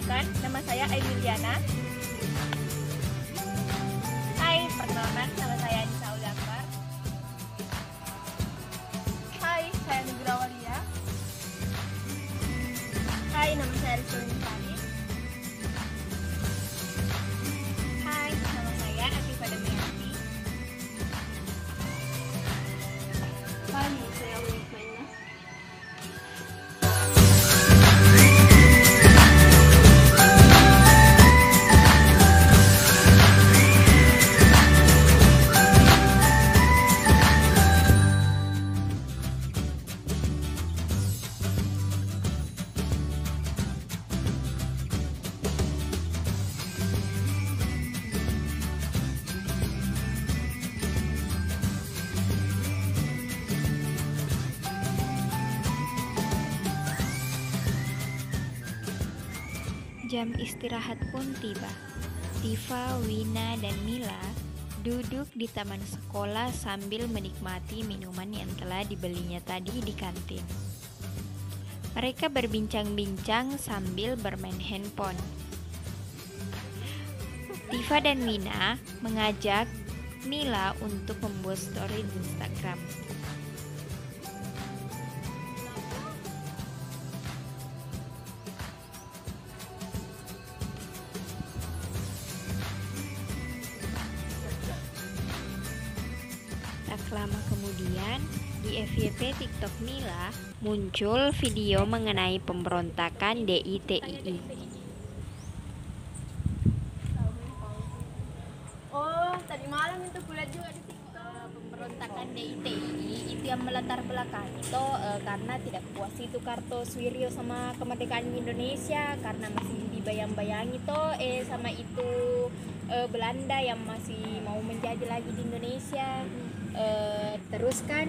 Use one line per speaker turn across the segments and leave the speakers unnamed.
Perkenalkan, nama saya Emiliana. Hai, perkenalkan, nama saya Anissa Uliakbar. Hai, saya Nugura Walia. Hai, nama saya Rizky Nisari. Hai, nama saya Afifa Demianti.
Hai, saya Uliak Maina.
Jam istirahat pun tiba. Tifa, Wina, dan Mila duduk di taman sekolah sambil menikmati minuman yang telah dibelinya tadi di kantin. Mereka berbincang-bincang sambil bermain handphone. Tifa dan Wina mengajak Mila untuk membuat story di Instagram. Tak lama kemudian, di FYP TikTok Mila muncul video mengenai pemberontakan DITII.
Oh, tadi malam itu kulihat juga di TikTok. Pemberontakan DITII itu yang melatar belakang itu karena tidak puas itu Kartosuwiryo sama kemerdekaan Indonesia, karena masih dibayang-bayangi sama itu Belanda yang masih mau menjajah lagi di Indonesia. Terus kan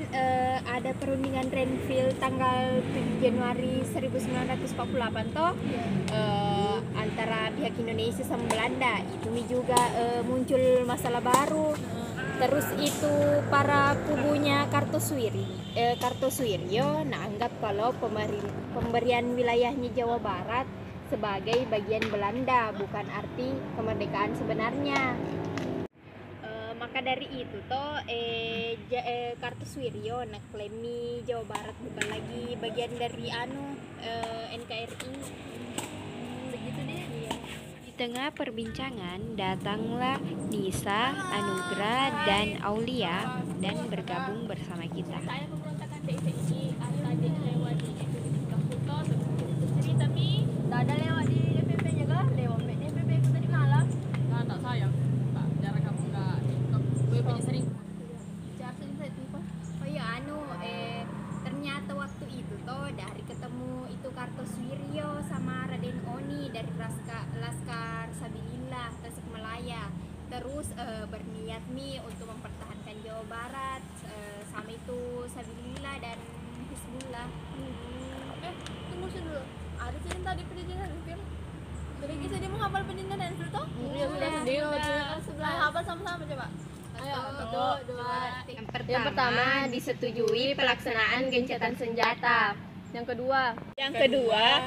ada perundingan Renville tanggal 7 Januari 1948 antara pihak Indonesia sama Belanda. Itu juga muncul masalah baru. Terus itu para kubunya Kartosuwiryo anggap kalau pemberian wilayahnya Jawa Barat sebagai bagian Belanda, bukan arti kemerdekaan sebenarnya. Maka dari itu Kartosuwiryo klaimi Jawa Barat bukan lagi bagian dari NKRI. Begitu deh. Iya.
Di tengah perbincangan, datanglah Nisa, Anugrah, dan Aulia dan bergabung bersama kita.
Saya pemberontakan DITII adik lewat di foto sendiri, tapi tak ada lewat di DPP juga, lewat DPP itu tadi malam.
Nah, tak sayang. Tak jarang kamu enggak TikTok. Gue punya sering.
Cara saya tipe. Oh iya ternyata waktu itu dari ketemu itu Kartosuwiryo sama Raden Oni dari Laskar Sabilillah Tasikmalaya. Terus berniat nih untuk mempertahankan Jawa Barat sama itu Sabilillah dan Hizbullah.
Tunggu dulu. Ada cerita di pendidikan mungkin. Jadi kisah dia menghafal pendidikan dan dulu toh? Iya, sebelah hafal sama-sama coba. Ayo, satu, dua, tiga.
Yang pertama, disetujui pelaksanaan gencatan senjata.
Yang kedua,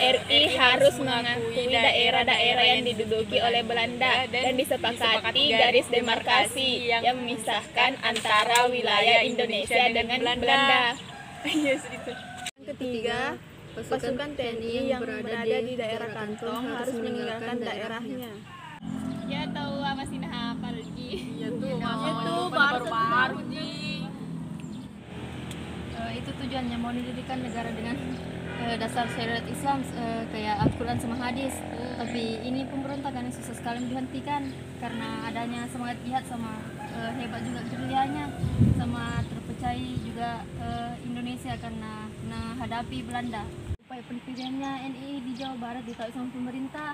RI harus mengakui daerah-daerah yang diduduki oleh Belanda dan disepakati garis demarkasi yang memisahkan antara wilayah Indonesia dengan Belanda.
yang ketiga, pasukan TNI yang berada di daerah kantong harus meninggalkan daerahnya.
Ya tahu masih hafal lagi.
Iya tuh, baru-baru
Itu tujuannya mau didirikan negara dengan dasar syariat Islam kayak Al-Quran sama hadis. Tapi ini pemberontakan yang susah sekali dihentikan karena adanya semangat jihad sama hebat juga gerilyanya, sama terpercaya juga Indonesia karena hadapi Belanda. Upaya pendiriannya NI di Jawa Barat ditarik sama pemerintah.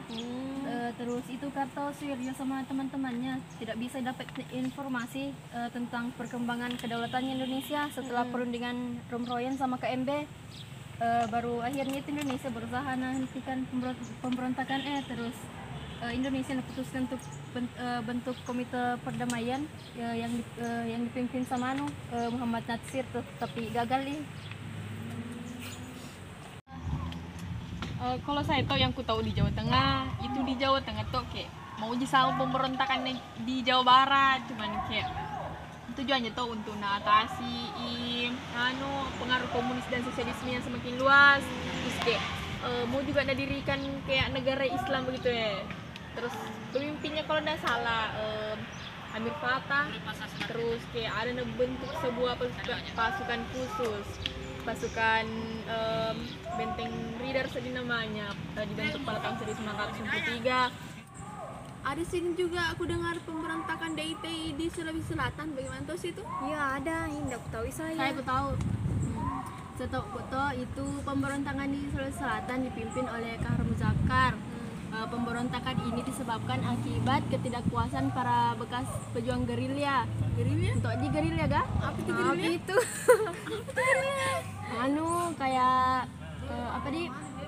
Terus itu Kartosuwiryo sama teman-temannya tidak bisa dapat informasi tentang perkembangan kedaulatannya Indonesia setelah perundingan Romroyen sama KMB. Baru akhirnya itu Indonesia berusaha menghentikan pemberontakan terus Indonesia memutuskan untuk bentuk komite perdamaian yang dipimpin sama Muhammad Natsir, tapi gagal nih.
Kalau saya tahu yang ku tahu di Jawa Tengah, itu di Jawa Tengah tuh kayak mau sama pemberontakan di Jawa Barat, cuman kayak tujuannya tuh untuk mengatasi pengaruh komunis dan sosialisme yang semakin luas. Terus kayak mau juga didirikan kayak negara Islam begitu ya. Terus pemimpinnya kalau tidak salah Amir Fatah. Terus kayak ada bentuk sebuah pasukan khusus, pasukan Benteng Riders tadi namanya, dibentuk pada tahun 1963.
Ada sini juga aku dengar pemberontakan DITI di Sulawesi Selatan. Bagaimana tuh sih itu?
Iya ada, hendak ku tahu saya.
Saya tahu. Setahu foto itu pemberontakan di Sulawesi Selatan dipimpin oleh Kahar Muzakar. Pemberontakan ini disebabkan akibat ketidakpuasan para bekas pejuang gerilya. Gerilya? Untuk di gerilya ga? Apa itu gerilya? Itu. Kayak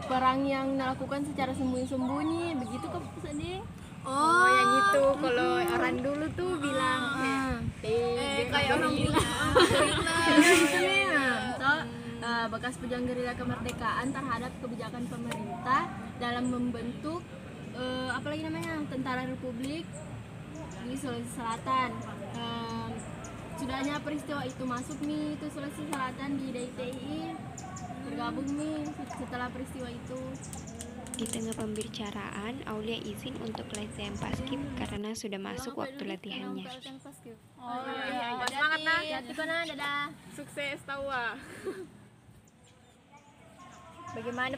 perang yang dilakukan secara sembunyi-sembunyi, begitu kok sedih.
Oh, yang itu kalau orang dulu tuh bilang
kayak orang bilang bekas pejuang gerilya kemerdekaan terhadap kebijakan pemerintah dalam membentuk Tentara Republik di Sulawesi Selatan. Sudahnya peristiwa itu masuk nih itu Sulawesi Selatan di DITI bergabung nih setelah peristiwa itu.
Di tengah pembicaraan, Aulia izin untuk latihan paskib karena sudah masuk waktu latihannya.
Oh iya, semangat nah.
Dadah.
Sukses tawa.
bagaimana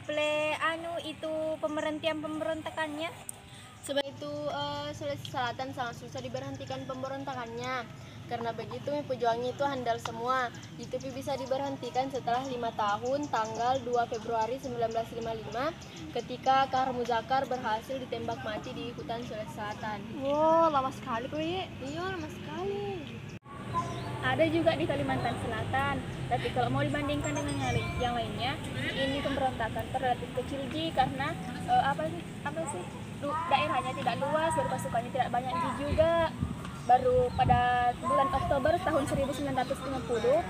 itu pemberontakannya?
Sebab itu Sulawesi Selatan sangat susah diberhentikan pemberontakannya. Karena begitu pejuangnya itu handal semua. Itu bisa diberhentikan setelah 5 tahun tanggal 2 Februari 1955 ketika Kahar Muzakar berhasil ditembak mati di hutan Sulawesi Selatan.
Wow, lama sekali kok ya.
Iya, lama sekali.
Ada juga di Kalimantan Selatan, tapi kalau mau dibandingkan dengan yang lainnya, ini pemberontakan relatif kecil karena daerahnya tidak luas, dan pasukannya tidak banyak juga. Baru pada bulan Oktober tahun 1950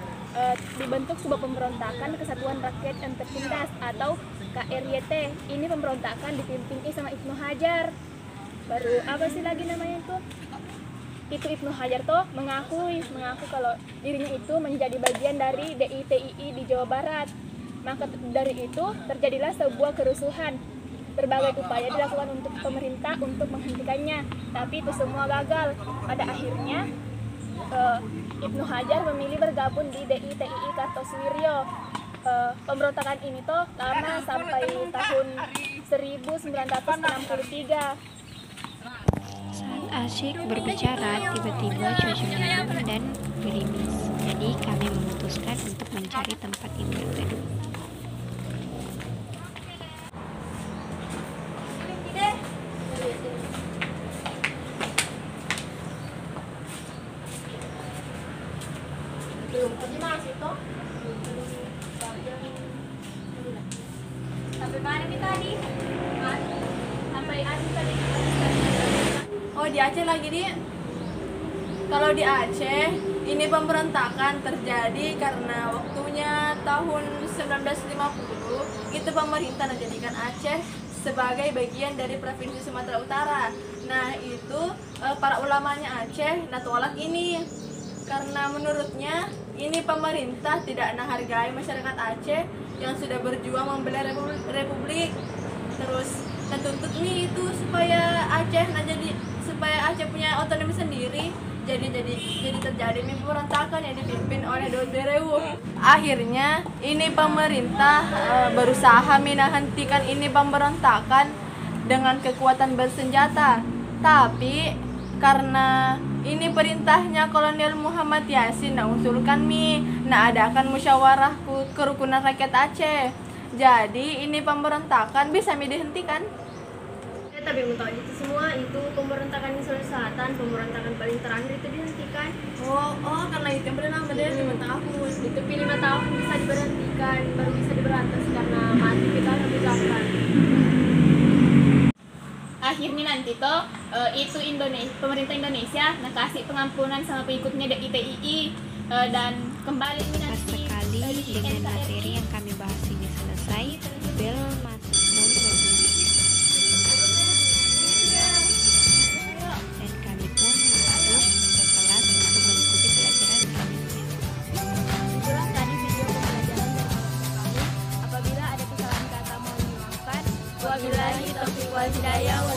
dibentuk sebuah pemberontakan Kesatuan Rakyat yang Tertindas atau KRYT. Ini pemberontakan dipimpin sama Ibnu Hajar. Baru lagi namanya itu Ibnu Hajar tuh mengaku kalau dirinya itu menjadi bagian dari DITII di Jawa Barat. Maka dari itu terjadilah sebuah kerusuhan. Berbagai upaya dilakukan untuk pemerintah untuk menghentikannya, tapi itu semua gagal. Pada akhirnya Ibnu Hajar memilih bergabung di DITII Kartosuwiryo. Pemberontakan ini tuh lama sampai tahun 1963.
Saat asyik berbicara, tiba-tiba cuaca mendung dan gerimis. Jadi kami memutuskan untuk mencari tempat yang berteduh.
Sampai mana nih tadi? Sampai tadi.
Oh, di Aceh lagi nih. Kalau di Aceh, ini pemberontakan terjadi karena waktunya tahun 1950 itu pemerintah menjadikan Aceh sebagai bagian dari Provinsi Sumatera Utara. Nah, itu para ulamanya Aceh tolak ini karena menurutnya ini pemerintah tidak menghargai masyarakat Aceh yang sudah berjuang membela republik. Terus tuntut nih itu supaya Aceh punya otonomi sendiri. Jadi terjadi pemberontakan yang dipimpin oleh Doderewu. Akhirnya ini pemerintah berusaha menghentikan ini pemberontakan dengan kekuatan bersenjata. Tapi karena ini perintahnya Kolonel Muhammad Yasin usulkan adakan musyawarah kerukunan rakyat Aceh. Jadi ini pemberontakan bisa dihentikan. Tapi mau tahu itu semua itu pemberontakan di Sulawesi Selatan, pemberontakan paling terakhir itu dihentikan. Oh, karena itu yang bernama dia 5 tahun. Itu 5 tahun bisa diberhentikan, baru bisa diberantas karena mati kita harus dilakukan.
Akhirnya nanti itu pemerintah Indonesia kasih pengampunan sama pengikutnya DITII dan kembali ini
Pas
nanti
sekali dengan materi yang kami bahas ini selesai, bel masuk
Taufiq wal hidayah.